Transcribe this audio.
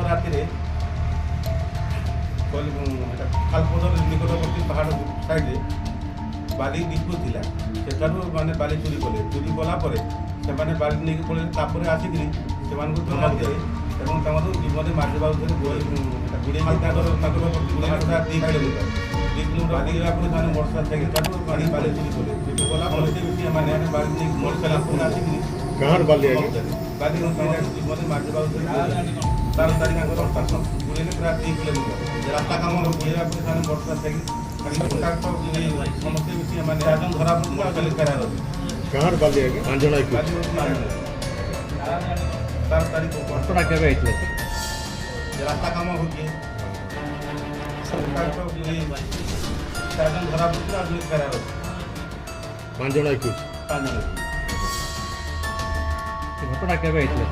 ରାତିରେ ଖାଲପଦର ନିକଟବର୍ତ୍ତୀ ପାହାଡ଼ ସାଇଡ଼୍ରେ ବାଲି ଡିପୋ ଥିଲା। ସେଠାରୁ ମାନେ ବାଲି ଚୋରି କଲେ। ଚୋରି କଲା ପରେ ସେମାନେ ବାଲି ନେଇକି ପଳେଇଲେ। ତାପରେ ଆସିକିରି ସେମାନଙ୍କୁ ଧମକ ଦେଲେ ଏବଂ ତାଙ୍କର ଜୀବନରେ ମାରିଦେବାକୁ ଧରି ଗୁଡ଼େଇକି ତାଙ୍କର ଗୁଡ଼େଇଲା 2 କିଲୋମିଟର ବାଲି ଗଲା ପରେ ସେମାନେ ବର୍ଷା ସାଇକେଲ ତାଠୁ ବାଲି ଚୋରି କଲେ। ଚୋରି କଲା ପରେ ସେମାନେ ବାଲି ନେଇକି ମରିସାରିଲା ପରେ ଆସିକିରି कहाँ बाली है ବାଲି ଜୀବନରେ ମାରିଦେବାକୁ ଧରି 12 ତାରିଖ ତାଙ୍କର ଗୁଡ଼େଇଲେ ପୁରା 2 କିଲୋମିଟର ରାସ୍ତା କାମ ଗୁଡ଼େଇବା ପରେ ସେମାନେ ବର୍ଷା ସାଇକେଲ ସମସ୍ତେ ମିଶି ମାନେ ଧରା ପଡ଼ିଥିଲେ ଆଉ ଚାଲି ଫେରାର ଅଛି। कहाँ बाली है आंजना एक 12 ତାରିଖ ଘଟଣା କେବେ ହେଇଥିଲା? ରାସ୍ତା କାମ ହେଉଛି ଧରା ପଡ଼ିଥିଲେ ଆଉ ଫେରାର ଅଛି। आंजना एक 5 ଜଣ ଘଟଣା କେବେ ହେଇଥିଲା?